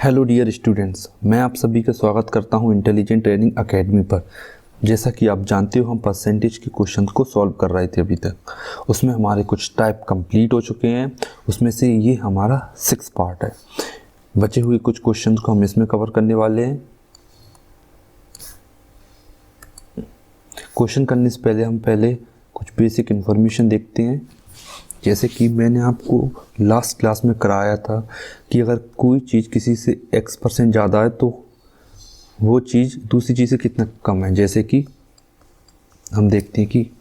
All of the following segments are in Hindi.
हेलो डियर स्टूडेंट्स, मैं आप सभी का स्वागत करता हूं इंटेलिजेंट ट्रेनिंग एकेडमी पर। जैसा कि आप जानते हो, हम परसेंटेज के क्वेश्चन को सॉल्व कर रहे थे अभी तक। उसमें हमारे कुछ टाइप कंप्लीट हो चुके हैं। उसमें से ये हमारा 6 पार्ट है। बचे हुए कुछ क्वेश्चन को हम इसमें कवर करने वाले हैं। क्वेश्चन करने से पहले हम कुछ बेसिक इन्फॉर्मेशन देखते हैं। जैसे कि मैंने आपको लास्ट क्लास में कराया था कि अगर कोई चीज़ किसी से x% ज़्यादा है तो वो चीज़ दूसरी चीज़ से कितना कम है। जैसे कि हम देखते हैं कि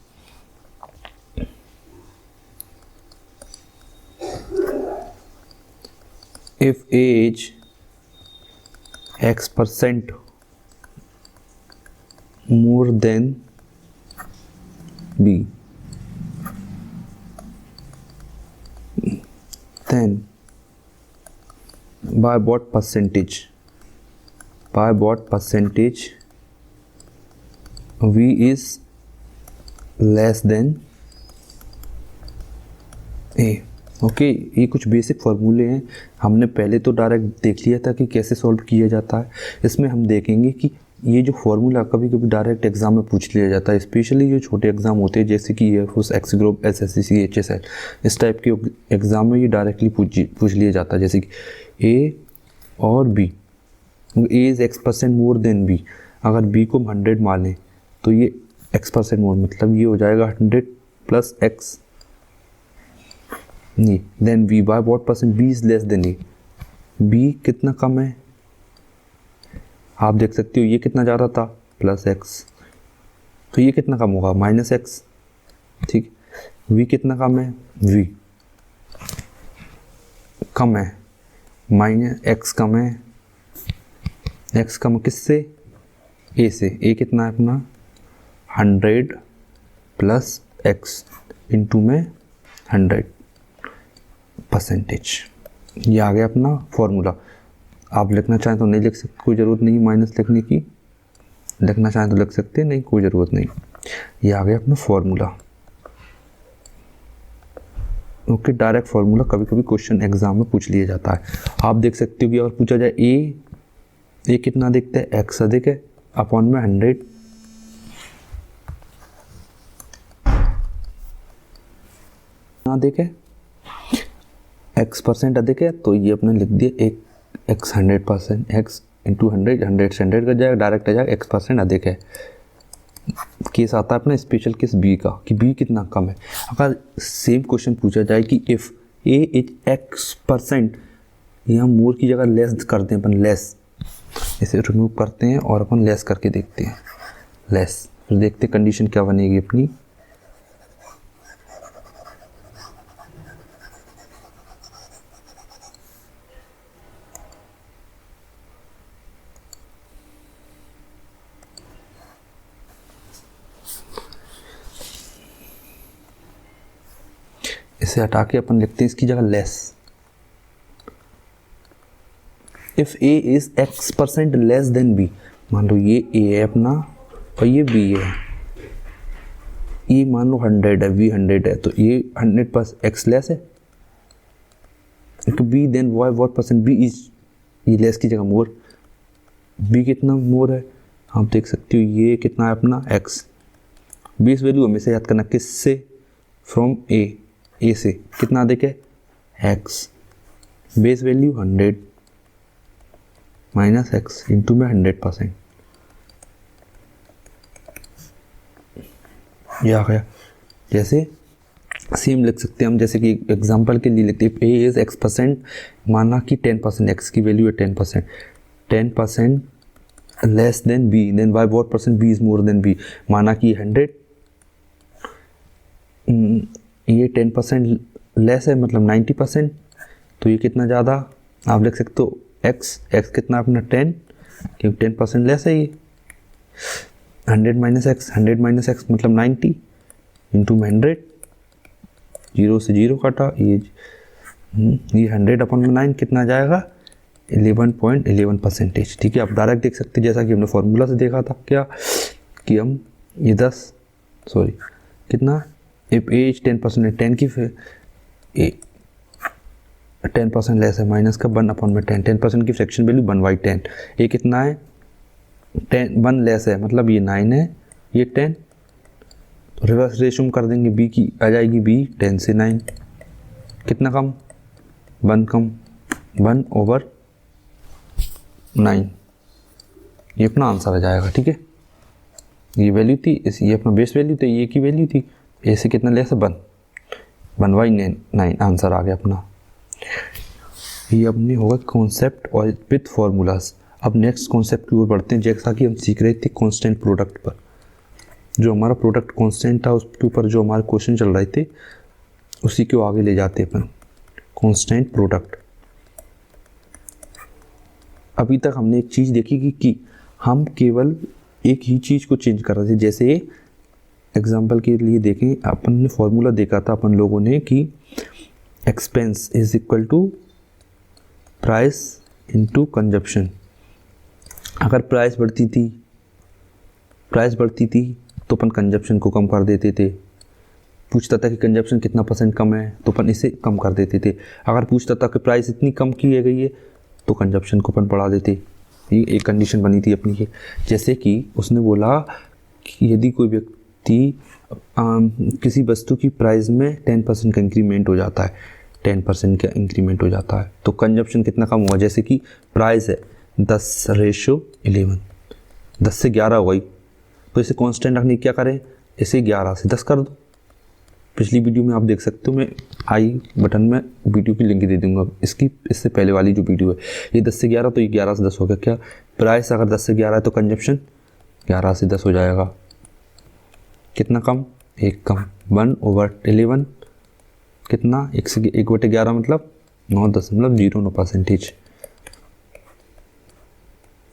if A is x% more than B, then by what percentage V is less than A। Okay, ये कुछ बेसिक फार्मूले हैं। हमने पहले तो डायरेक्ट देख लिया था कि कैसे सॉल्व किया जाता है। इसमें हम देखेंगे कि ये जो फार्मूला कभी कभी डायरेक्ट एग्जाम में पूछ लिया जाता है, स्पेशली जो छोटे एग्जाम होते हैं जैसे कि air force, x group, SSC, HSL, इस टाइप के एग्जाम में ये डायरेक्टली पूछ लिया जाता है। जैसे कि ए और B, A is x% more than B. अगर बी को हम 100 मान लें तो ये x% मोर, मतलब ये हो जाएगा 100 प्लस x नहीं, then B by what percent B is less than A. B कितना कम है आप देख सकते हो, ये कितना ज़्यादा था प्लस एक्स, तो ये कितना कम होगा माइनस एक्स। ठीक, वी कितना कम है, वी कम है, माइनस एक्स कम है, एक्स कम किससे, ए से। ए कितना है अपना 100 प्लस एक्स इंटू में 100%। ये आ गया अपना फॉर्मूला। आप लिखना चाहें तो नहीं लिख सकते, कोई ज़रूरत नहीं माइनस लिखने की। लिखना चाहें तो लिख सकते हैं, नहीं कोई ज़रूरत नहीं। ये आ गया अपना फॉर्मूला। ओके, डायरेक्ट फार्मूला कभी कभी क्वेश्चन एग्जाम में पूछ लिया जाता है। आप देख सकते हो कि अगर पूछा जाए ए कितना दिखता है, एक्स अधिक है अपॉन में 100, अधिक है, x% अधिक है, तो ये अपने लिख दिया एक x 100%, x इंटू 100 से 100 कर जाएगा, डायरेक्ट आ जाएगा x% अधिक है। केस आता है अपना स्पेशल केस बी का कि बी कितना कम है। अगर सेम क्वेश्चन पूछा जाए कि इफ़ a इज x%, यहाँ मोर की जगह लेस करते हैं अपन, लेस इसे रिमूव करते हैं और अपन लेस करके देखते हैं, लेस। फिर देखते हैं कंडीशन क्या बनेगी अपनी। इसे हटा के अपन लिखते हैं इसकी जगह less. If A is x% less than B, मान लो ये ए है अपना और ये बी है, ये मान लो 100 है, बी 100 है, तो ये 100 प्लस एक्स लेस है B, then by what percent B is, ये लेस की जगह मोर। बी कितना मोर है आप देख सकते हो, ये कितना है अपना एक्स। बी इस वैल्यू हमेशा याद करना किससे, फ्रॉम ए से कितना अधिक है x, base value 100 minus x into में 100%। ये आ गया। जैसे सेम लिख सकते हैं हम, जैसे कि एग्जांपल के लिए लिखते हैं ए इज x%, माना कि 10% एक्स की वैल्यू है 10% less than B, then by what percent B is more than B. माना कि 100, ये 10% लेस है मतलब 90%, तो ये कितना ज़्यादा आप लिख सकते हो एक्स कितना अपना 10, क्योंकि 10% लेस है ये। 100 माइनस एक्स मतलब 90 इंटू में 100, 0 से 0 काटा, ये 100 अपन में 9 कितना जाएगा 11.11%। ठीक है, आप डायरेक्ट देख सकते हैं जैसा कि हमने फॉर्मूला से देखा था क्या कि हम ये कितना इफ ए इज 10%, 10 की फिर ए 10% लेस है, माइनस का 1/10, 10% की फ्रैक्शन वैल्यू 1/10। ये कितना है 1 लेस है, मतलब ये 9 है, ये 10। तो रिवर्स रेशो कर देंगे, बी की आ जाएगी बी 10 से 9, कितना कम 1 कम 1/9, ये अपना आंसर आ जाएगा। ठीक है, ये वैल्यू थी, ये अपना बेस वैल्यू थी, ये की वैल्यू थी, ए से कितना लेस है 1/9 आंसर आ गया अपना। ये अपनी होगा कॉन्सेप्ट और विथ फार्मूलाज। अब नेक्स्ट कॉन्सेप्ट की ओर बढ़ते हैं। जैसा कि हम सीख रहे थे कांस्टेंट प्रोडक्ट पर, जो हमारा प्रोडक्ट कांस्टेंट था उसके ऊपर जो हमारे क्वेश्चन चल रहे थे उसी को आगे ले जाते अपन। कांस्टेंट प्रोडक्ट, अभी तक हमने एक चीज़ देखी कि हम केवल एक ही चीज़ को चेंज कर रहे थे। जैसे एग्जाम्पल के लिए देखें, अपन ने फॉर्मूला देखा था अपन लोगों ने कि expense is equal to price into consumption. अगर प्राइस बढ़ती थी तो अपन कंजप्शन को कम कर देते थे। पूछता था कि कंजप्शन कितना % कम है तो अपन इसे कम कर देते थे। अगर पूछता था कि प्राइस इतनी कम की गई है तो कंजप्शन को अपन बढ़ा देते। ये एक कंडीशन बनी थी अपनी। जैसे कि उसने बोला कि यदि कोई व्यक्ति किसी वस्तु की प्राइस में 10% का इंक्रीमेंट हो जाता है, 10% का इंक्रीमेंट हो जाता है तो कंजप्शन कितना कम हुआ। जैसे कि प्राइस है 10:11, 10 से 11 हो गई, तो इसे कांस्टेंट रखने क्या करें, इसे 11 से 10 कर दो। पिछली वीडियो में आप देख सकते हो, मैं आई बटन में वीडियो की लिंक दे दूंगा इसकी, इससे पहले वाली जो वीडियो है। ये 10 से 11 तो ये 11 से 10 हो गया। क्या प्राइस अगर 10 से 11 है तो कंजप्शन 11 से 10 हो जाएगा। कितना कम, 1 कम, 1/11 कितना 1/11 मतलब 9.09%।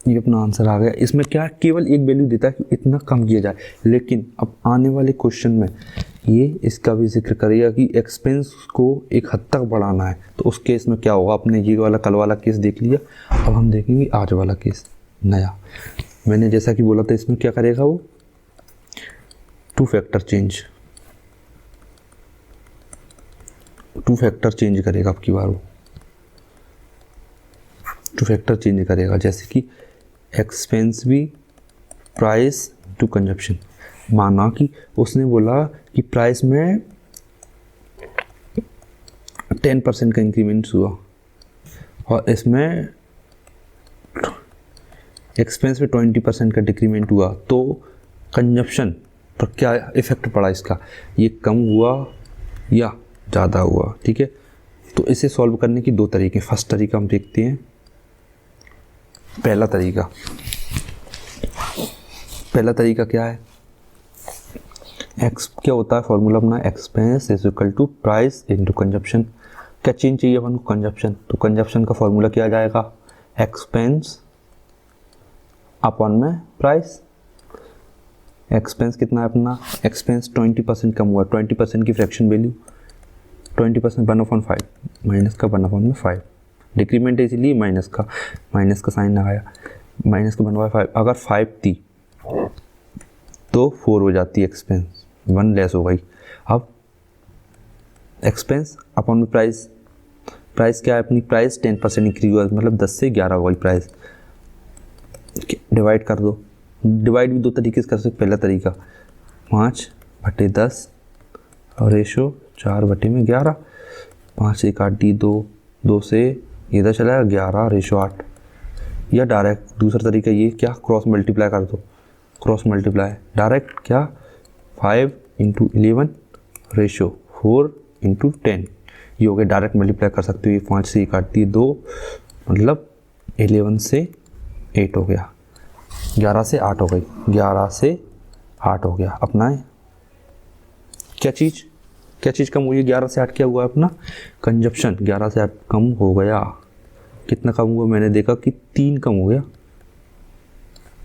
ये अपना आंसर आ गया। इसमें क्या केवल एक वैल्यू देता है कि इतना कम किया जाए, लेकिन अब आने वाले क्वेश्चन में ये इसका भी जिक्र करेगा कि एक्सपेंस को एक हद तक बढ़ाना है। तो उस केस में क्या होगा, आपने ये वाला कल वाला केस देख लिया, अब हम देखेंगे आज वाला केस नया। मैंने जैसा कि बोला था इसमें क्या करेगा वो 2 फैक्टर चेंज करेगा। अब की बार वो 2 फैक्टर चेंज करेगा। जैसे कि एक्सपेंस भी प्राइस टू कंजप्शन। माना कि उसने बोला कि प्राइस में 10% का इंक्रीमेंट हुआ और इसमें एक्सपेंस में 20% का डिक्रीमेंट हुआ, तो कंजप्शन पर क्या इफेक्ट पड़ा इसका, ये कम हुआ या ज़्यादा हुआ। ठीक है, तो इसे सॉल्व करने की 2 तरीके। फर्स्ट तरीका हम देखते हैं, पहला तरीका क्या है, क्या होता है फॉर्मूला अपना, expense is equal to price into consumption. क्या चेंज चाहिए अपन को, कंजप्शन, तो कंजप्शन का फॉर्मूला क्या आ जाएगा, एक्सपेंस अपॉन में प्राइस। एक्सपेंस कितना है अपना, एक्सपेंस 20% कम हुआ, 20% की फ्रैक्शन वैल्यू 20% 1/5 माइनस का 1/5, डिक्रीमेंट है इसलिए माइनस का साइन लगाया, माइनस का 1/5। अगर 5 थी तो 4 हो जाती है एक्सपेंस, 1 लेस हो गई। अब एक्सपेंस अपॉन में प्राइस क्या है अपनी, प्राइस 10% इंक्रीज हुआ, मतलब 10 से 11 हो गई प्राइस। डिवाइड कर दो, डिवाइड भी 2 तरीके से कर सकते। पहला तरीका 5/10 और रेशो 4/11, 5 से 1 8 2 से इधर चला 11 रेशो 8। या डायरेक्ट दूसरा तरीका ये, क्या क्रॉस मल्टीप्लाई कर दो, क्रॉस मल्टीप्लाई डायरेक्ट क्या 5 × 11 रेशो 4 × 10, ये हो गया। डायरेक्ट मल्टीप्लाई कर सकते हो, ये 5 से 1 8 2 मतलब 11 से 8 हो गया, 11 से 8 हो गई, 11 से 8 हो गया अपना। क्या चीज़ कम हुई, 11 से 8 क्या हुआ अपना, कंजप्शन 11 से 8 कम हो गया। कितना कम हुआ, मैंने देखा कि 3 कम हो गया,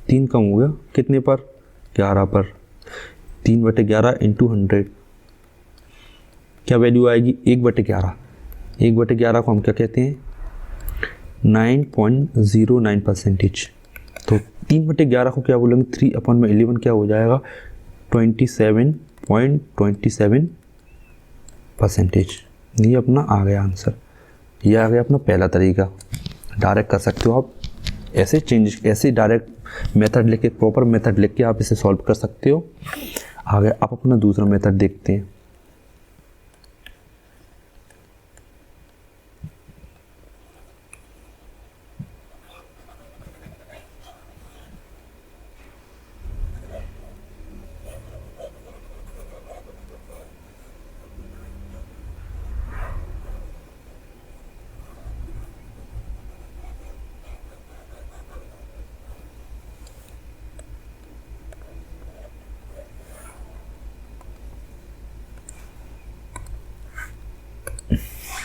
3 कम हो गया कितने पर, 11 पर। 3/11 × 100 क्या वैल्यू आएगी, 1/11। 1/11 को हम क्या कहते हैं, 9.09%। तो 3/11 को क्या बोलेंगे, 3/11 क्या हो जाएगा, 27.27%। ये अपना आ गया आंसर, ये आ गया अपना पहला तरीका, डायरेक्ट कर सकते हो आप, ऐसे चेंज, ऐसे डायरेक्ट मेथड लेके, प्रॉपर मेथड लेके आप इसे सॉल्व कर सकते हो। आगे आप अपना दूसरा मेथड देखते हैं।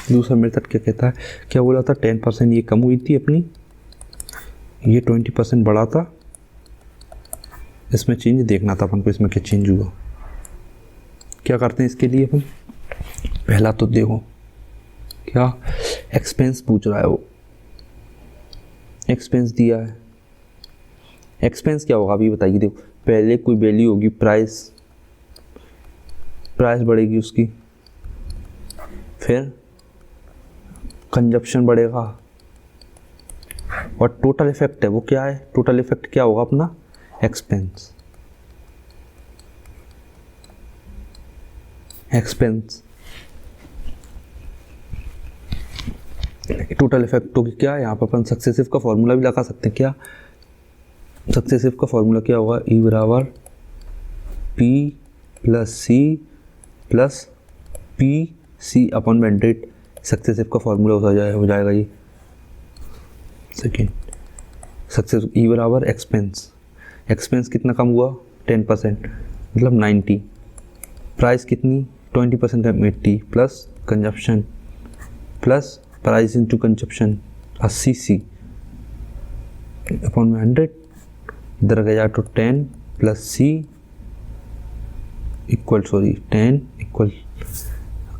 दूसरा मेथड क्या कहता है, क्या बोला था, 10% ये कम हुई थी अपनी, ये 20% बढ़ा था, इसमें चेंज देखना था अपन को, इसमें क्या चेंज हुआ। क्या करते हैं इसके लिए अपन, पहला तो देखो क्या एक्सपेंस पूछ रहा है, वो एक्सपेंस दिया है। एक्सपेंस क्या होगा अभी बताइए। देखो पहले कोई वैल्यू होगी, प्राइस बढ़ेगी उसकी, फिर कंजप्शन बढ़ेगा, और टोटल इफेक्ट है वो क्या है, टोटल इफेक्ट क्या होगा अपना, एक्सपेंस। टोटल इफेक्ट होगी क्या, यहाँ पर अपन सक्सेसिव का फॉर्मूला भी लगा सकते हैं। क्या सक्सेसिव का फॉर्मूला क्या होगा, ई बराबर P plus C plus P C upon 100। Successive का फॉर्मूला हो जाएगा ये। सेकेंड सक्सेस, ई बराबर एक्सपेंस कितना कम हुआ, 10%, मतलब 90। प्राइस कितनी, 20% कम, 80, plus consumption plus price into consumption 80 सी अपॉन 100। इधर गया तो 10 प्लस सी इक्वल, 10 इक्वल,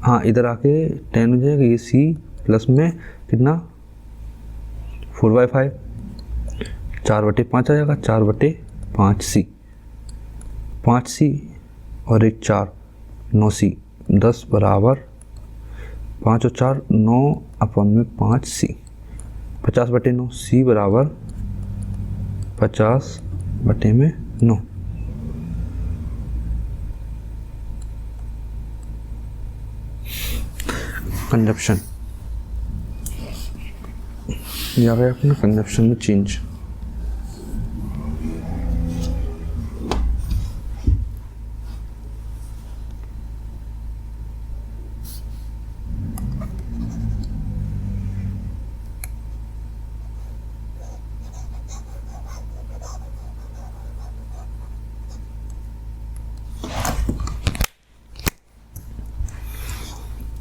हाँ इधर आके 10 हो जाएगा, ये सी प्लस में कितना 4/5, 4/5 आ जाएगा, 4/5 सी, 5 सी और एक 4, 9 सी, 10 बराबर 5 और 4 9 अपॉन में 5 सी, 50/9 सी बराबर 50/9। कंजप्शन, ये आ गया अपना कंजप्शन में चेंज।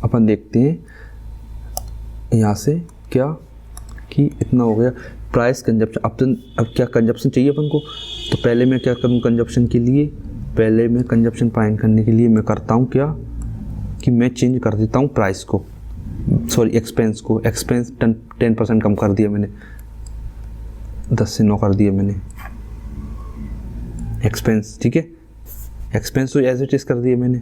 अपन देखते हैं यहाँ से क्या कि इतना हो गया प्राइस कंजप्शन। अब क्या कंजप्शन चाहिए अपन को, तो पहले मैं क्या करूँ कंजप्शन के लिए, पहले मैं कंजप्शन फाइंड करने के लिए मैं करता हूँ क्या कि मैं चेंज कर देता हूँ प्राइस को, सॉरी एक्सपेंस को। एक्सपेंस 10% कम कर दिया मैंने, 10 से 9 कर दिया मैंने एक्सपेंस, ठीक है। एक्सपेंस तो एज इट इज़ कर दिया मैंने,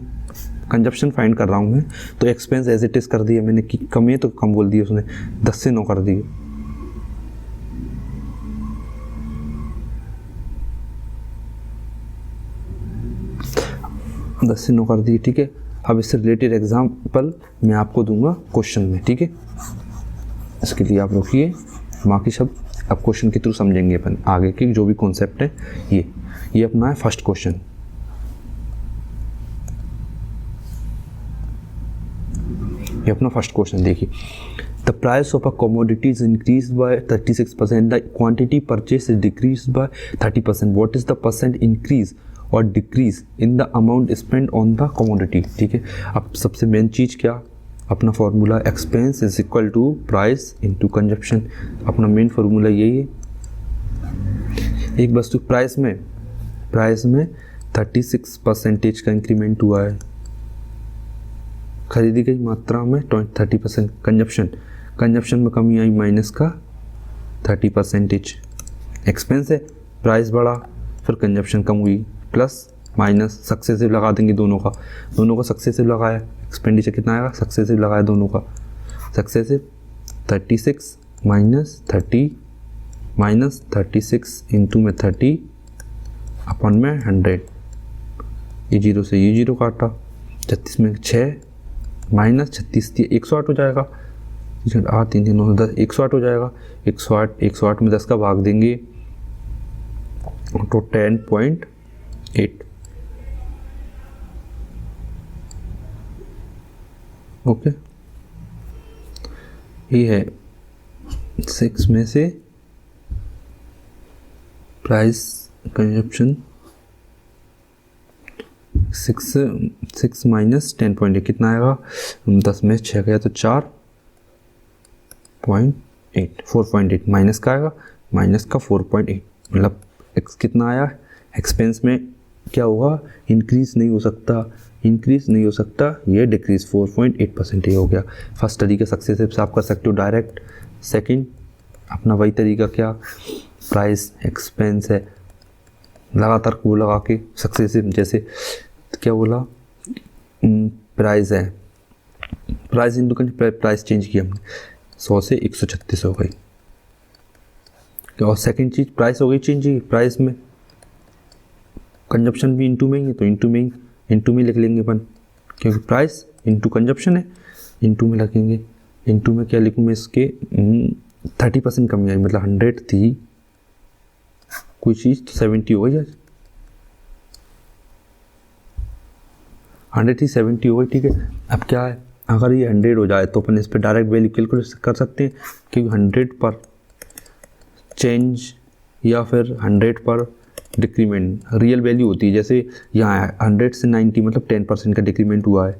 कंजप्शन फाइंड कर रहा हूँ मैं, तो एक्सपेंस एज इट इज़ कर दिया मैंने कि कम है तो कम बोल दिया उसने, 10 से 9 कर दिए। दस से 9 कर दिए, ठीक है। अब इससे रिलेटेड एग्जाम्पल मैं आपको दूंगा क्वेश्चन में, ठीक है। इसके लिए आप रोकिए, बाकी सब अब क्वेश्चन के थ्रू समझेंगे अपन, आगे के जो भी कॉन्सेप्ट है। ये अपना है फर्स्ट क्वेश्चन। ये अपना फर्स्ट क्वेश्चन देखिए, the price of a commodity is increase by 36%, the quantity purchase is decrease by 30%, what is the percent increase और decrease in the amount spend on the commodity, ठीक है। अब सबसे मेन चीज़ क्या, अपना formula expense is equal to price into consumption, अपना मेन फार्मूला यही है। एक वस्तु प्राइस में 36% का इंक्रीमेंट हुआ है, खरीदी गई मात्रा में 30%, कंजप्शन में कमी आई माइनस का 30%। एक्सपेंस है, प्राइस बढ़ा, फिर कंजप्शन कम हुई, प्लस माइनस सक्सेसिव लगा देंगे दोनों का सक्सेसिव लगाया, एक्सपेंडिचर कितना आएगा सक्सेसिव लगाया दोनों का, सक्सेसिव 36 माइनस 36 इंटू में 30 अपन में 100, ये 0 से ये 0 काटा, 36 में 6 माइनस 36 108 हो जाएगा, 8 3 9 10 108 हो जाएगा। 108 में 10 का भाग देंगे तो 10.8। ओके, ये है 6 में से प्राइस कंजप्शन 6 माइनस 10.8 कितना आएगा, 10 में 6 गया तो 4.8 माइनस का आएगा, माइनस का 4.8 मतलब कितना आया। एक्सपेंस में क्या हुआ, इंक्रीज नहीं हो सकता, ये डिक्रीज 4.8% हो गया। फर्स्ट तरीका सक्सेसिव से आप कर सकते हो डायरेक्ट। सेकंड अपना वही तरीका क्या, प्राइस एक्सपेंस है लगातार को लगा के सक्सेसिव, जैसे क्या बोला, प्राइस है, प्राइस इंटू प्राइस चेंज किया हमने 100 से 136 हो गई। और सेकंड चीज प्राइस हो गई चेंज, प्राइस में कंजप्शन भी इंटू में ही है तो इंटू में लिख लेंगे अपन, क्योंकि प्राइस इंटू कंजप्शन है, इंटू में लिखेंगे। इंटू में क्या लिखूँ मैं, इसके 30% कमी आई, मतलब 100 थी कोई चीज़ तो 70 हो गई, 100 थी 70 हो गई, ठीक है। अब क्या है, अगर ये 100 हो जाए तो अपन इस पर डायरेक्ट वैल्यू कैलकुलेट कर सकते हैं, क्योंकि 100 पर चेंज या फिर 100 पर डिक्रीमेंट रियल वैल्यू होती है। जैसे यहाँ 100 से 90 मतलब 10% का डिक्रीमेंट हुआ है,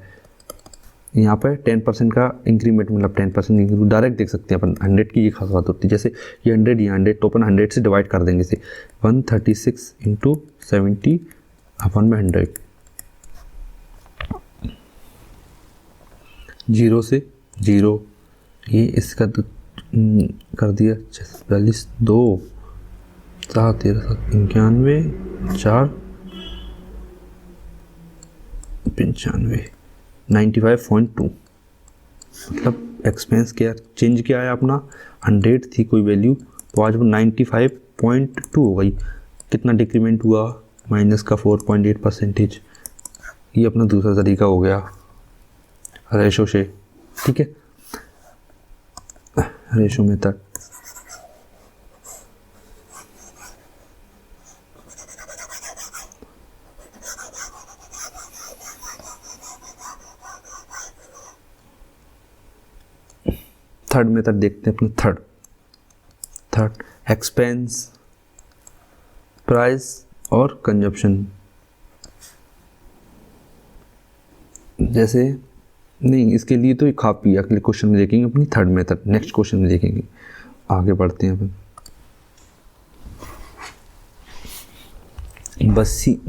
यहाँ पर 10% का इंक्रीमेंट मतलब 10% इंक्रीमेंट डायरेक्ट देख सकते हैं अपन। 100 की ये खास बात होती है, जैसे ये 100 या 100 तो अपन 100 से डिवाइड कर देंगे इसे, 136 इंटू 70 अपन में 100, 0 से 0, ये इसका कर दिया 46 2 7 13 91 4 95 95.2 मतलब एक्सपेंस क्या चेंज क्या है अपना, 100 थी कोई वैल्यू तो आज वो 95.2 हो गई। कितना डिक्रीमेंट हुआ, माइनस का 4.8%। ये अपना दूसरा तरीका हो गया रेशो से, ठीक है, रेशो मेथड। थर्ड मेथड देखते हैं अपना, थर्ड एक्सपेंस, प्राइस और कंजप्शन। जैसे नहीं, इसके लिए तो काफ़ी अगले क्वेश्चन में देखेंगे अपनी थर्ड मेथड, नेक्स्ट क्वेश्चन में देखेंगे। आगे बढ़ते हैं अपन। बसी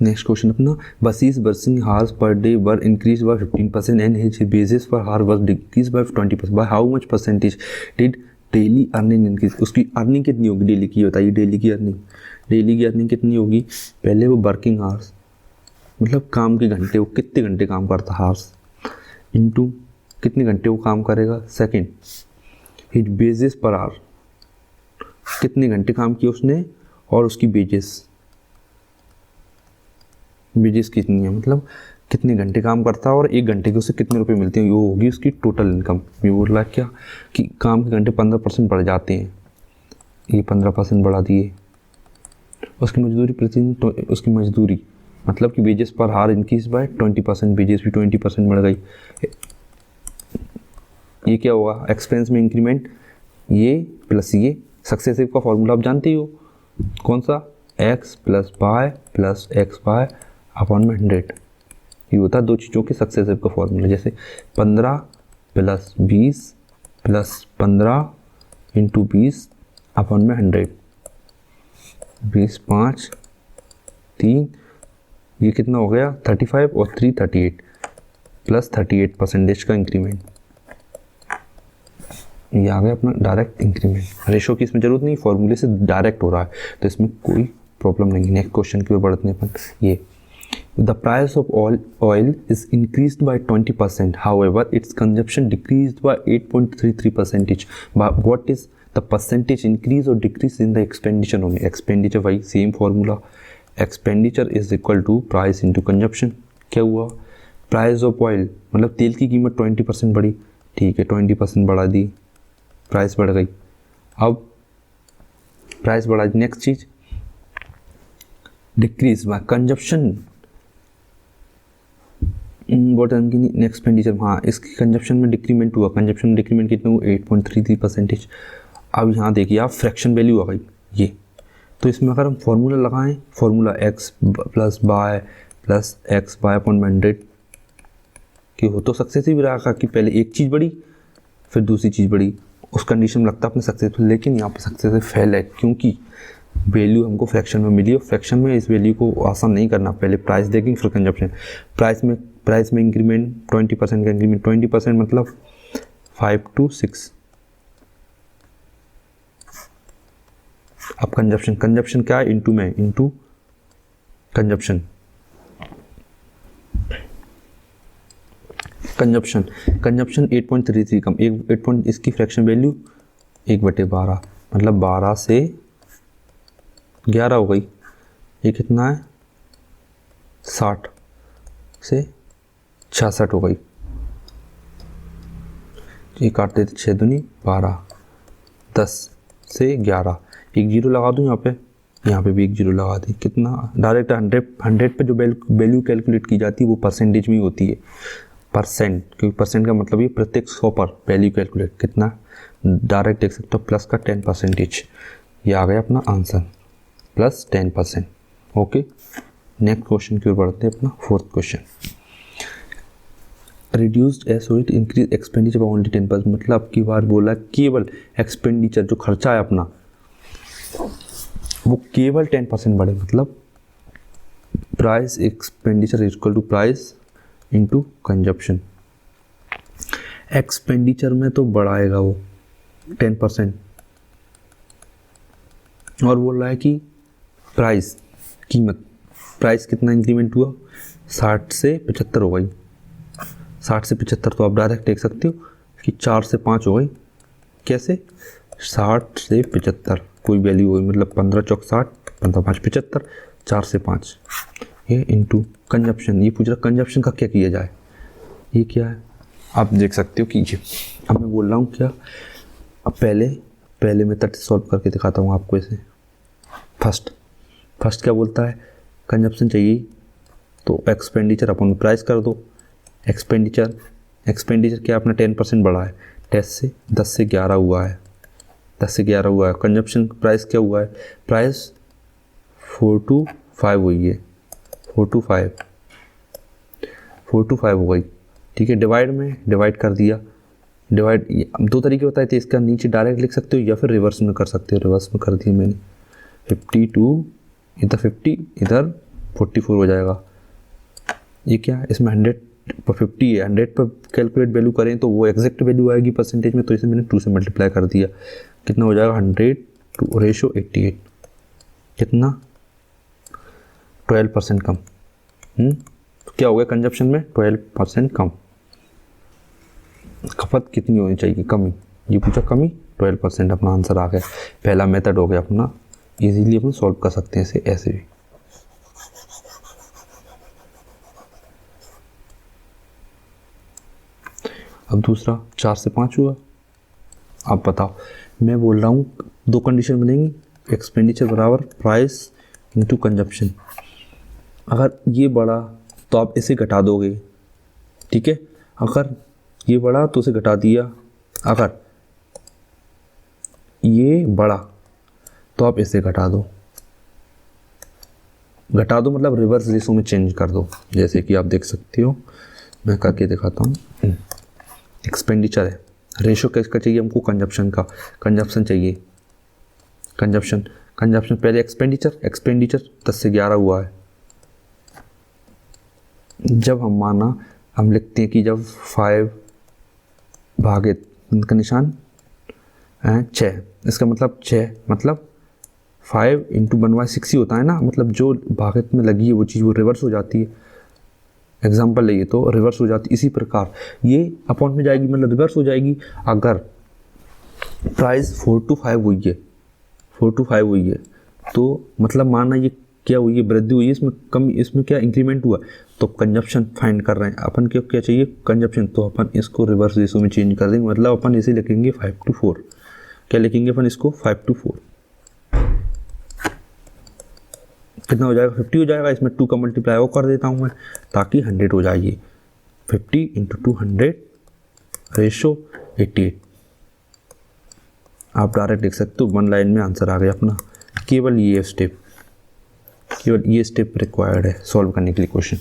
नेक्स्ट क्वेश्चन अपना, Bassi's working hours per day were increase by 15% and his basis per hour were decrease by 20%, by how much percentage did daily earning increase. उसकी अर्निंग कितनी होगी डेली की, बताइए डेली की अर्निंग कितनी होगी। पहले वो वर्किंग हार्स मतलब काम के घंटे, वो कितने घंटे काम करता, हार्स इंटू कितने घंटे वो काम करेगा। Second his basis per hour, कितने घंटे काम किया उसने, और उसकी बेजेस कितनी है, मतलब कितने घंटे काम करता है और एक घंटे के उसे कितने रुपए मिलते हैं, वो होगी उसकी टोटल इनकम। ये बोल रहा है क्या कि काम के घंटे 15% बढ़ जाते हैं, ये 15% बढ़ा दिए। उसकी मजदूरी प्रतिदिन उसकी मजदूरी मतलब कि वेजेस पर हार इंक्रीज बाय 20%, वेजेस भी 20% बढ़ गई। ये क्या होगा, एक्सपेंस में इंक्रीमेंट, ये प्लस ये। सक्सेसिव का फॉर्मूला आप जानते ही हो, कौन सा, x plus Y plus X Y upon में 100। ये होता है दो चीज़ों के सक्सेसिव का फॉर्मूला। जैसे 15 प्लस 20 प्लस 15 इंटू 20 अपॉन में 100, 20 5 3, ये कितना हो गया 35 और 3 38 प्लस 38% का इंक्रीमेंट। ये आ गया अपना डायरेक्ट इंक्रीमेंट। रेशो की इसमें जरूरत नहीं, फॉर्मूले से डायरेक्ट हो रहा है तो इसमें कोई प्रॉब्लम नहीं है। नेक्स्ट क्वेश्चन की ओर बढ़ते हैं अपन। The price of oil is increased by 20%. However, its consumption decreased by 8.33%. But what is the percentage increase or decrease in the expenditure only? Expenditure by same formula. Expenditure is equal to price into consumption. क्या हुआ? Price of oil मतलब तेल की कीमत 20% बढ़ी, ठीक है 20% बढ़ा दी, प्राइस बढ़ गई. अब प्राइस बढ़ा दी. नेक्स्ट चीज decrease by consumption. What expenditure, हाँ इसकी कंजप्शन में डिक्रीमेंट हुआ. कंजप्शन में डिक्रीमेंट कितना हुआ? 8.33%. अब यहाँ देखिए आप फ्रैक्शन वैल्यू आ गई ये. तो इसमें अगर हम फॉर्मूला लगाएं, formula x plus Y plus X Y upon 100 कि हो तो सक्सेसिव रहा कि पहले एक चीज़ बढ़ी फिर दूसरी चीज़ बढ़ी, उस कंडीशन में लगता है अपने सक्सेसफुल. लेकिन यहाँ पर सक्सेसफुल फेल है क्योंकि वैल्यू हमको फ्रैक्शन में मिली और फ्रैक्शन में इस वैल्यू को आसान नहीं करना. पहले प्राइस देखेंगे फिर कंजप्शन. प्राइस में इंक्रीमेंट 20% का इंक्रीमेंट. 20% मतलब 5 to 6. अब कंजप्शन क्या है? इंटू कंजप्शन 8.33 कम 8 इसकी फ्रैक्शन वैल्यू 1/12 मतलब 12 से 11 हो गई. ये कितना है? 60 से 66 हो गई. ये काट देते 6 दूनी 12, 10 से 11. एक जीरो लगा दूँ यहाँ पे भी एक जीरो लगा दी. कितना? डायरेक्ट 100 पे जो वैल्यू कैलकुलेट की जाती है वो परसेंटेज में ही होती है. परसेंट, क्योंकि परसेंट का मतलब ये प्रत्येक 100 पर वैल्यू कैलकुलेट. कितना? डायरेक्ट देख सकते हो प्लस का 10%. ये आ गया अपना answer plus 10%. Okay, next question की ओर बढ़ते हैं. अपना 4th क्वेश्चन. रिड्यूस्ड एसओइट इंक्रीज एक्सपेंडिचर बाय ओनली 10%. मतलब अब की बार बोला केवल एक्सपेंडिचर जो खर्चा है अपना वो केवल 10% बढ़े. मतलब price expenditure equal to price into consumption. Expenditure में तो बढ़ाएगा वो 10% और बोल रहा है कि प्राइस कीमत, प्राइस कितना इंक्रीमेंट हुआ? 60 से 75 हो गई. 60 से 75 तो आप डायरेक्ट देख सकते हो कि 4 से 5 हो गई. कैसे? 60 से 75 कोई वैल्यू हुई मतलब 15 चौक 60, 15 5 75, 4 से 5. ये इंटू कंजप्शन. ये पूछ रहा कंजप्शन का क्या किया जाए. ये क्या है आप देख सकते हो कीजिए. अब मैं बोल रहा हूँ क्या, अब पहले मेथड सॉल्व करके दिखाता हूँ आपको. इसे फर्स्ट क्या बोलता है? कंजप्शन चाहिए तो एक्सपेंडिचर अपन प्राइस कर दो. एक्सपेंडिचर क्या अपना 10% बढ़ा है. 10 से 11 हुआ है. 10 से 11 हुआ है. कंजप्शन प्राइस क्या हुआ है? प्राइस 4 to 5 हुई है. 4 to 5 हो गई. ठीक है, डिवाइड कर दिया. डिवाइड दो तरीके बताए थे. इसका नीचे डायरेक्ट लिख सकते हो या फिर रिवर्स में कर सकते हो. रिवर्स में कर दिया मैंने. 52 इधर 50 इधर 44 हो जाएगा. ये क्या है? इसमें 100 पर 50 है. 100 पर कैलकुलेट वैल्यू करें तो वो एग्जैक्ट वैल्यू आएगी परसेंटेज में. तो इसे मैंने 2 से मल्टीप्लाई कर दिया. कितना हो जाएगा? 100 to रेशो 88. कितना? 12% कम. तो क्या हो गया? कंजप्शन में 12% कम. खपत कितनी होनी चाहिए? कमी. ये पूछा कमी 12%. अपना आंसर आ गया. पहला मेथड हो गया अपना. इजीली अपन सॉल्व कर सकते हैं इसे ऐसे भी. अब दूसरा 4 से 5 हुआ. आप बताओ, मैं बोल रहा हूँ 2 कंडीशन बनेंगी. एक्सपेंडिचर बराबर प्राइस इंटू कंजप्शन. अगर ये बढ़ा तो आप इसे घटा दोगे. ठीक है, अगर ये बढ़ा तो उसे घटा दिया. अगर ये बढ़ा तो आप इसे घटा दो मतलब रिवर्स रेशो में चेंज कर दो. जैसे कि आप देख सकते हो, मैं करके दिखाता हूँ. एक्सपेंडिचर है, रेशो किसका चाहिए हमको? कंजप्शन का. कंजप्शन चाहिए. कंजप्शन पहले एक्सपेंडिचर 10 से 11 हुआ है. जब हम लिखते हैं कि जब 5 भागे का निशान 6, इसका मतलब 6 मतलब 5 इंटू 1/6 ही होता है ना, मतलब जो भागत में लगी है वो चीज़ वो रिवर्स हो जाती है। एग्जाम्पल लेंगे तो रिवर्स हो जाती है। इसी प्रकार ये अपॉन में जाएगी, मतलब रिवर्स हो जाएगी अगर प्राइस 4 to 5 हुई है, 4 to 5 हुई है, तो मतलब माना ये क्या हुई है, वृद्धि हुई है, इसमें कम, इसमें क्या इंक्रीमेंट हुआ, तो कंजप्शन फाइंड कर रहे हैं अपन। क्या चाहिए, कंजप्शन, तो अपन इसको रिवर्स रेशो में चेंज कर देंगे, मतलब अपन इसे लिखेंगे 5 to 4। क्या लिखेंगे अपन इसको, 5 to 4। कितना हो जाएगा, 50 हो जाएगा। इसमें 2 का मल्टीप्लाई और कर देता हूँ मैं ताकि 100 हो जाएगी। 50 इंटू 200 रेशो 88। आप डायरेक्ट लिख सकते हो, 1 लाइन में आंसर आ गया अपना। केवल ये स्टेप रिक्वायर्ड है सॉल्व करने के लिए क्वेश्चन।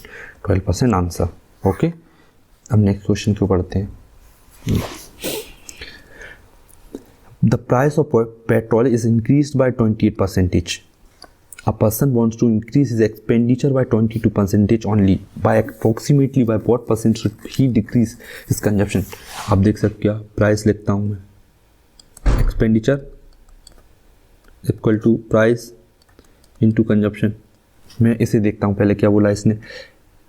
12% आंसर। ओके, अब नेक्स्ट क्वेश्चन क्यों पढ़ते हैं। The price of petrol is increased by 28%. A person wants to increase his expenditure by 22% only. By approximately by what percent should he decrease his consumption? आप देख सकते क्या, प्राइस लिखता हूँ मैं, expenditure equal to price into consumption. मैं इसे देखता हूँ पहले क्या बोला इसने।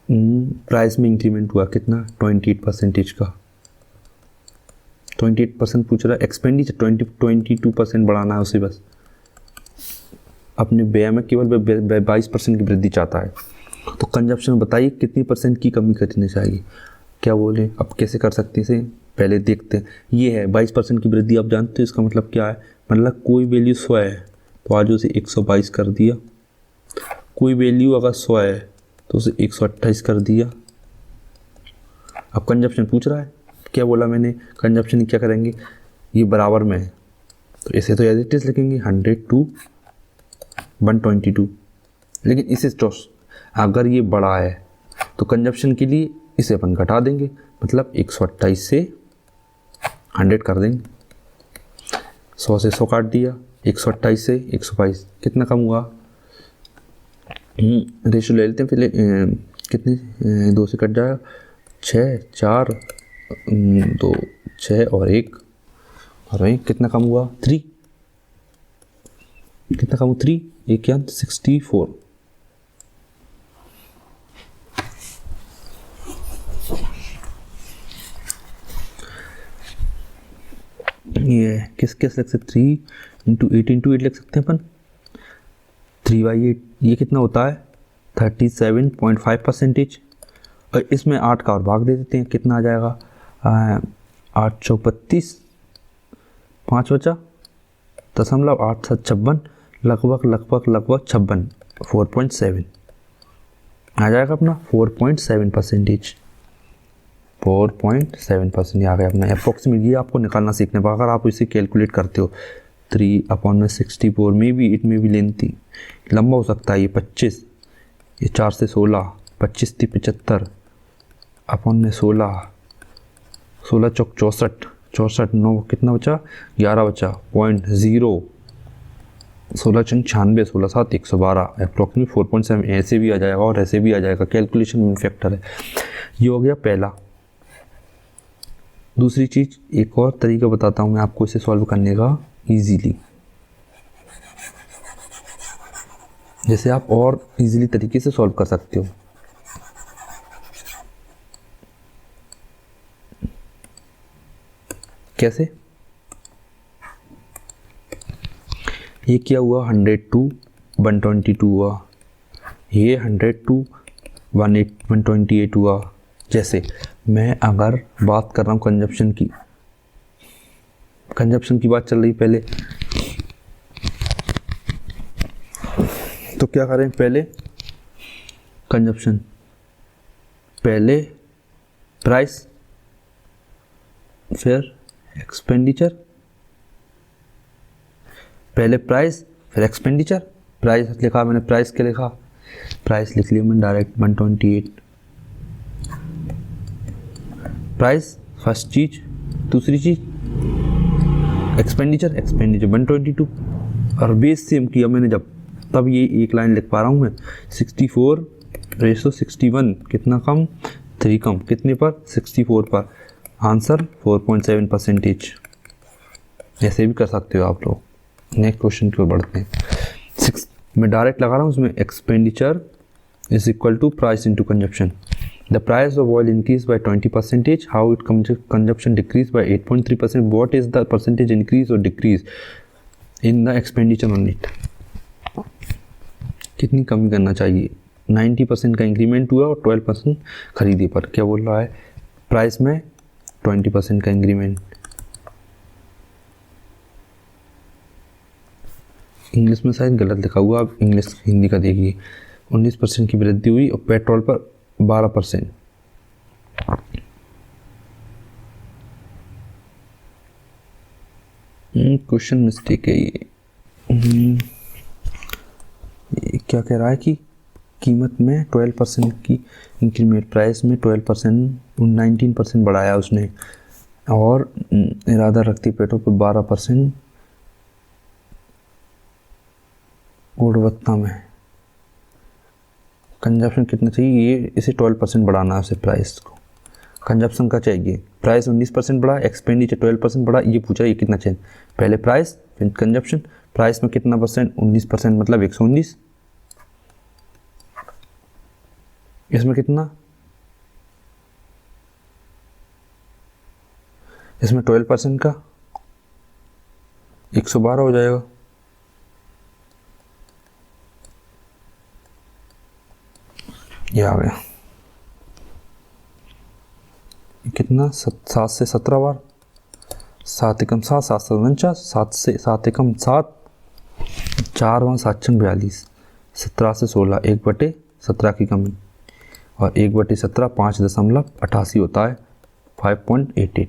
प्राइस में इंक्रीमेंट हुआ कितना, 28% का। 28% पूछ रहा है, एक्सपेंडिचर 22% बढ़ाना है उसे बस। अपने व्यय में केवल 22% की वृद्धि चाहता है, तो कंजप्शन बताइए कितनी परसेंट की कमी करनी चाहिए। क्या बोले, अब कैसे कर सकते हैं इसे, पहले देखते हैं। ये है 22% की वृद्धि, आप जानते हो इसका मतलब क्या है, मतलब कोई वैल्यू 100 है तो आज उसे 122 कर दिया। कोई वैल्यू अगर 100 है तो उसे 128 कर दिया। अब कंजप्शन पूछ रहा है, क्या बोला मैंने, कंजप्शन क्या करेंगे, ये बराबर में है तो इसे तो एज इट इज लिखेंगे 100 to 122। लेकिन इसे अगर ये बड़ा है तो कंजप्शन के लिए इसे अपन घटा देंगे, मतलब 128 से 100 कर देंगे। 100 से 100 काट दिया, 128 से 122 कितना कम हुआ। रेशो ले लेते हैं पहले, कितने 2 से कट जाएगा, 6 4 2 6 और 1 कितना कम हुआ, 3। कितना कम, 3 एक क्या 64। ये किस लिख सकते, 3 इंटू 8 लिख सकते हैं अपन। 3/8 ये कितना होता है, 37.5%। और इसमें 8 का और भाग दे देते हैं, कितना आ जाएगा, 8 चौक 32, 5 बचा 0.8 56, लगभग 56, 4.7 आ जाएगा अपना 4.7%। 4.7% आ गया अपना अप्रोक्सीमेट। ये आपको निकालना सीखने पर, अगर आप इसे कैलकुलेट करते हो 3/64 में भी, इट में भी लेंथी लंबा हो सकता है ये 25, ये 4 से 16, 25 थी 75 अपॉन में 16 चौक 64 9 कितना बचा, 11 बचा 0.0, 16 चंग 96, 16 7 112, अप्रोक्सीमेट 4.7 ऐसे भी आ जाएगा और ऐसे भी आ जाएगा, कैलकुलेशन में फैक्टर है। ये हो गया पहला। दूसरी चीज़, एक और तरीका बताता हूँ मैं आपको इसे सॉल्व करने का इजीली, जैसे आप और इजीली तरीके से सॉल्व कर सकते हो। कैसे, ये क्या हुआ, 100 to 122 हुआ, ये 100 to 128 हुआ। जैसे मैं अगर बात कर रहा हूँ कंजप्शन की बात चल रही पहले, तो क्या करें, पहले कंजप्शन, पहले प्राइस, फिर एक्सपेंडिचर, पहले प्राइस फिर एक्सपेंडिचर। प्राइस लिखा मैंने, प्राइस क्या लिखा, प्राइस लिख लिया मैंने डायरेक्ट 128। प्राइस फर्स्ट चीज, दूसरी चीज एक्सपेंडिचर 122, और बेस सेम किया मैंने जब, तब ये एक लाइन लिख पा रहा हूँ मैं। 64/61 कितना कम, 3 कम, कितने पर, 64 पर। आंसर 4.7%। ऐसे भी कर सकते हो आप लोग। नेक्स्ट क्वेश्चन की ओर बढ़ते हैं। 6 मैं डायरेक्ट लगा रहा हूँ उसमें, expenditure is equal to price into consumption. The price of oil increase by 20%, how it consumption decrease by 8.3%, what is the percentage increase और decrease in the expenditure on it. कितनी कमी करना चाहिए, 90% का इंक्रीमेंट हुआ और 12% खरीदे पर। क्या बोल रहा है, प्राइस में 20% का इंक्रीमेंट। इंग्लिश में शायद गलत लिखा हुआ, आप इंग्लिश हिंदी का देखिए। 19% की वृद्धि हुई और पेट्रोल पर 12%। क्वेश्चन मिस्टेक है ये। क्या कह रहा है कि कीमत में 12% की इंक्रीमेंट, प्राइस में 12%, 19% बढ़ाया उसने, और इरादा रखती पेट्रोल पर 12% गुणवत्ता में। कंजप्शन कितना चाहिए, ये इसे 12% बढ़ाना है उसे, प्राइस को। कंजप्शन का चाहिए, प्राइस 19% बढ़ा, एक्सपेंडिचर 12% बढ़ा, ये पूछा ये कितना चाहिए, पहले प्राइस फिर कंजप्शन। प्राइस में कितना परसेंट, 19%, मतलब 119। इसमें कितना, इसमें 12% का 112 हो जाएगा। ये आ गया कितना, 7 से 17 बार, 7 एकम 7, 7 से 49, 7 से 7 एकम 7, 4 वहाँ 7 छंग 42, 17 से 16, 1/17 की कमी, और 1/17 5.88 होता है, 5.88,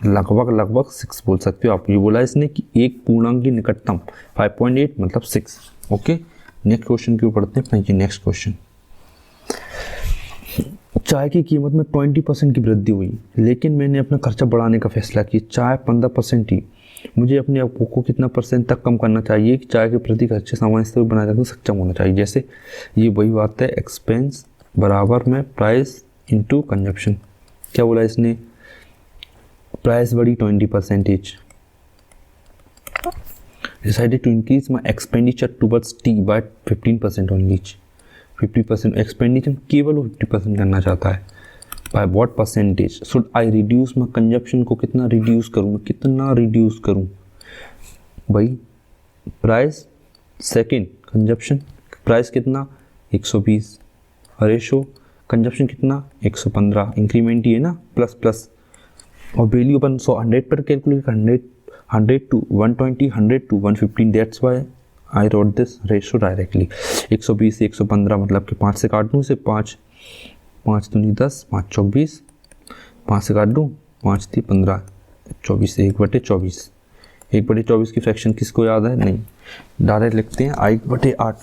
लगभग 6 बोल सकते हो आप। ये बोला इसने कि एक पूर्णांक की निकटतम 5.8 मतलब 6। ओके, नेक्स्ट क्वेश्चन क्यों पढ़ते हैं अपने, नेक्स्ट क्वेश्चन। चाय की कीमत में 20% की वृद्धि हुई, लेकिन मैंने अपना खर्चा बढ़ाने का फैसला किया। चाय 15% ही, मुझे अपने आप को कितना परसेंट तक कम करना चाहिए कि चाय के प्रति खर्चे सामान्य स्तर पर बनाए रखने सक्षम होना चाहिए। जैसे ये वही बात है, एक्सपेंस बराबर में प्राइस इंटू कंजप्शन। क्या बोला इसने, प्राइस बढ़ी 20%, decided to increase my expenditure towards tea by 15% only. 50% expenditure केवल 50% करना चाहता है। By what percentage should I reduce my consumption, को कितना रिड्यूस करूँ, कितना रिड्यूस करूँ भाई, प्राइस सेकंड, कंजप्शन प्राइस कितना 120, रेशो कंजप्शन कितना 115, इंक्रीमेंट ही है ना, प्लस और वैल्यू अपन 100 पर calculate, 100 to 120, 100 to 115, that's why I wrote this ratio directly. 120 से 115 मतलब कि 5 से काट दूँ इसे, 5 दूनी 10, 5 24, 5 से काट दूँ 5 3 15, 24 1/24, 1/24 की फ्रैक्शन किसको याद है, नहीं, डायरेक्ट लिखते हैं 1/8।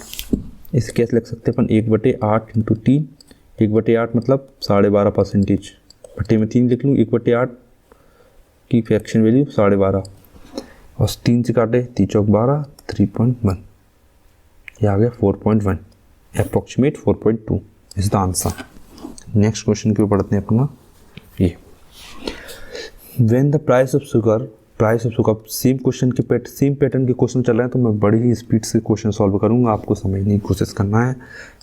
इसे कैसे लिख सकते हैं अपन, 1/8 इंटू 3, 1/8 मतलब 12.5%, बटे में 3 लिख लूँ, 1/8 की फ्रैक्शन वैल्यू 12.5, और 3 से काटे 3 चौक 12, 3.1, ये आ गया 4.1, approximate 4.2 is the answer. Next question क्यों पढ़ते हैं अपना, ये when the price of sugar same question के सेम पैटर्न के क्वेश्चन चल रहे हैं, तो मैं बड़ी ही स्पीड से क्वेश्चन सॉल्व करूंगा, आपको समझने की कोशिश करना है।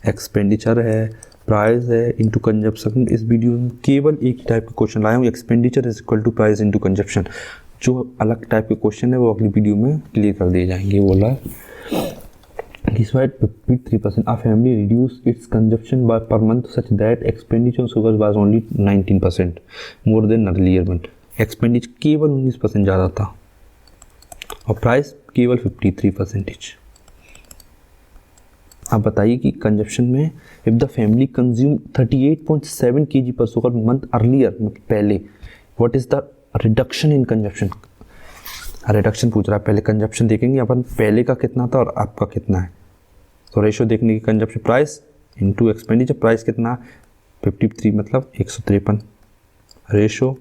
एक्सपेंडिचर है, प्राइस है, इंटू कंजप्शन। इस वीडियो में केवल एक टाइप के क्वेश्चन लाया हूँ, expenditure is equal to price into consumption. जो अलग टाइप के क्वेश्चन है वो अगली वीडियो में क्लियर कर दिए जाएंगे। बोला है despite 53% a family reduced its consumption by per month such that expenditure on sugar was only 19% more than earlier month। Expenditure केवल 19% ज़्यादा था और प्राइस केवल 53%। आप बताइए कि कंजप्शन में if the family consume 38.7 kg पर शुगर मंथ अर्लियर, मतलब पहले, what is the reduction in consumption. Reduction पूछ रहा है, पहले कंजप्शन देखेंगे अपन, पहले का कितना था और आपका कितना है, तो रेशो देखने की, consumption price into expenditure, price कितना 53 मतलब 153, रेशो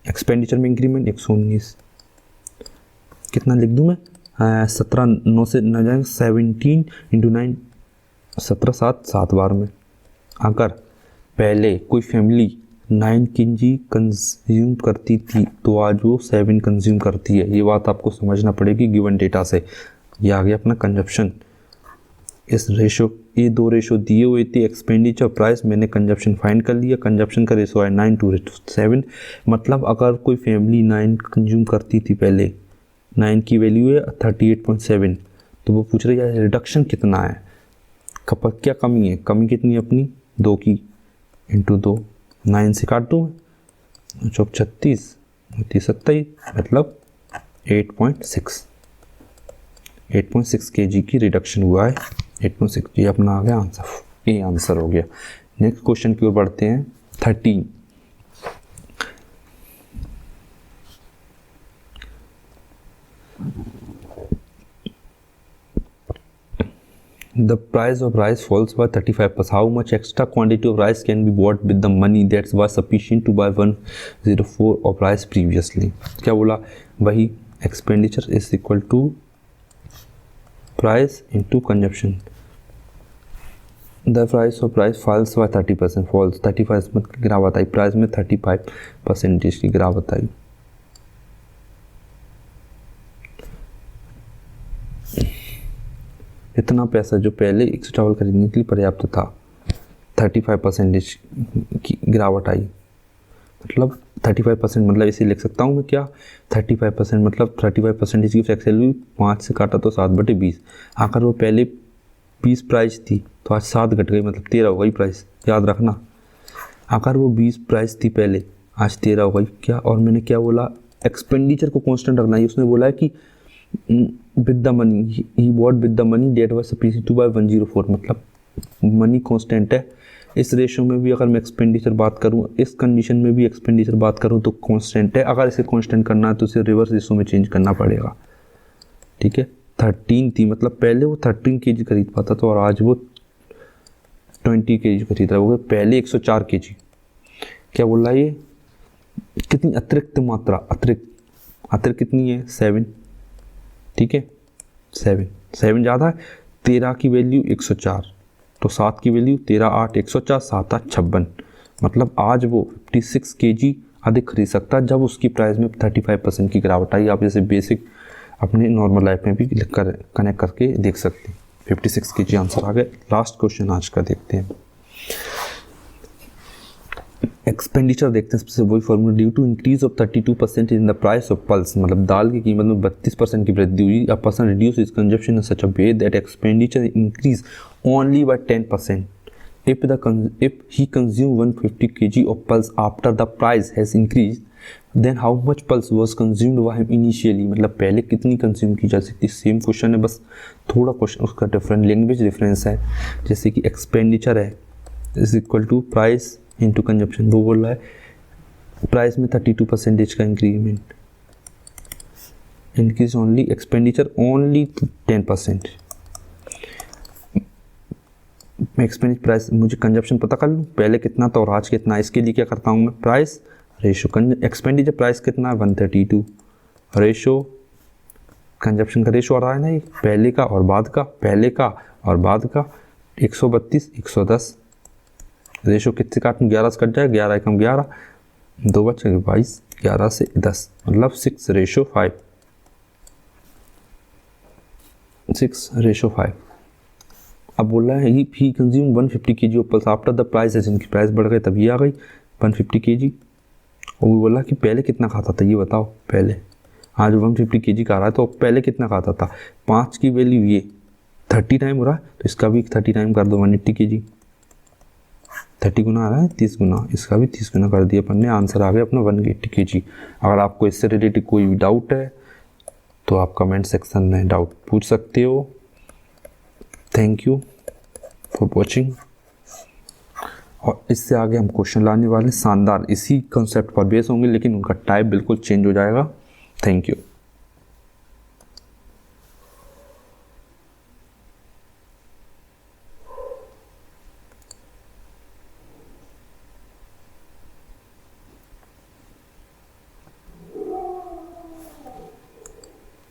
एक्सपेंडिचर में इंक्रीमेंट 119, कितना लिख दूँ मैं, 17 9 से न जाएंगे, 17 इंटू 9, 17 7 बार में। अगर पहले कोई फैमिली 9 kg कंज्यूम करती थी तो आज वो 7 कंज्यूम करती है, ये बात आपको समझना पड़ेगी गिवन डेटा से। ये आ गया अपना कंजप्शन। इस रेशो, ये दो रेशो दिए हुए थे, एक्सपेंडिचर प्राइस, मैंने कंजप्शन फाइंड कर लिया। कंजप्शन का रेशो है 9:7। मतलब अगर कोई फैमिली 9 कंज्यूम करती थी पहले, 9 की वैल्यू है 38.7, तो वो पूछ रही है रिडक्शन कितना है, खपत क्या कमी है, कमी कितनी है अपनी 2 की, इंटू 2, 9 से काट दूँ, 36, 27, मतलब 8.6 kg की रिडक्शन हुआ है। 8.6, ये अपना आ गया आंसर, ये आंसर हो गया। नेक्स्ट क्वेश्चन की ओर बढ़ते हैं। 13, the price of rice falls by 35%. How much extra quantity of rice can be bought with the money that was sufficient to buy 104 of rice previously? क्या बोला, वही expenditure is equal to price into consumption. The price of rice falls by 30%, falls 35 में गिरावट आई, प्राइस में 35% की गिरावट आई। इतना पैसा जो पहले 100 चावल खरीदने के लिए पर्याप्त था, 35% की गिरावट आई। मतलब 35% मतलब इसे लिख सकता हूँ मैं क्या, 35% मतलब 35% की फ्रैक्शन वैल्यू 5 से काटा तो 7/20। अगर वो पहले 20 प्राइस थी तो आज 7 घट गई, मतलब 13 हो गई प्राइस, याद रखना। अगर वो 20 प्राइस थी पहले, आज 13 हो गई। क्या, और मैंने क्या बोला, एक्सपेंडिचर को कांस्टेंट रखना है। उसने बोला है कि with the money he bought with the money that was sufficient to buy 104, मतलब मनी कांस्टेंट है। इस रेशो में भी अगर मैं एक्सपेंडिचर बात करूं, इस कंडीशन में भी एक्सपेंडिचर बात करूं तो कांस्टेंट है। अगर इसे कांस्टेंट करना है तो इसे रिवर्स रेशो में चेंज करना पड़ेगा, ठीक है। 13 थी, मतलब पहले वो 13 kg खरीद पाता था और आज वो 20 kg खरीद रहा है। पहले 104 kg। क्या बोल रहा है ये, कितनी अतिरिक्त मात्रा, अतिरिक्त कितनी है 7, ठीक है 7 ज़्यादा है। 13 की वैल्यू 104, तो 7 की वैल्यू 13, 8, 104, 7, 8, 56। मतलब आज वो 56 kg अधिक खरीद सकता है जब उसकी प्राइस में 35% की गिरावट आई। आप जैसे बेसिक अपने नॉर्मल लाइफ में भी लिख कर कनेक्ट करके देख सकते हैं। 56 kg आंसर आ गए। लास्ट क्वेश्चन आज का देखते हैं। एक्सपेंडिचर देखते हैं, सबसे वही formula, due to increase of 32% in the price of pulse, मतलब दाल की कीमत में 32% की वृद्धि हुई। A person reduce his consumption in such a way that expenditure increase only by 10%. If he consumed 150 kg of pulse after the price has increased, then how much pulse was consumed by him initially? मतलब पहले कितनी कंज्यूम की जा सकती है। सेम क्वेश्चन है, बस थोड़ा क्वेश्चन उसका डिफरेंट लैंग्वेज डिफरेंस है। जैसे कि एक्सपेंडिचर है is equal to price into consumption, वो बोल रहा है प्राइस में 32% का increment, increase only, expenditure only 10%। मैं एक्सपेंडिचर प्राइस, मुझे कंजप्शन पता कर लूँ पहले कितना था और आज कितना। इसके लिए क्या करता हूँ मैं, प्राइस रेशो, एक्सपेंडिचर प्राइस कितना है 132, रेशो कंजप्शन का रेशो आ रहा है ना, ये पहले का और बाद का, पहले का और बाद का, 132, 110, रेशो कितने काटूँ, 11 से कट जाए, 11 एकम 11, 2 बचे 22, 11 से 10, मतलब 6:5, 6:5। अब बोल रहा है he consume 150 kg of pulse after the price, इनकी प्राइस बढ़ गई तब ये आ गई 150 kg। और वो बोला कि पहले कितना खाता था, ये बताओ पहले। आज 150 kg का रहा है तो पहले कितना खाता था। 5 की वैल्यू ये 30 टाइम हो रहा है तो इसका भी 30 टाइम कर दो, 180 kg। 30 गुना आ रहा है 30 गुना, इसका भी 30 गुना कर दिया अपन ने, आंसर आ गया अपना 180 kg। अगर आपको इससे रिलेटेड कोई डाउट है तो आप कमेंट सेक्शन में डाउट पूछ सकते हो। Thank you for watching. और इससे आगे हम क्वेश्चन लाने वाले शानदार इसी कंसेप्ट पर बेस होंगे, लेकिन उनका टाइप बिल्कुल चेंज हो जाएगा। Thank you.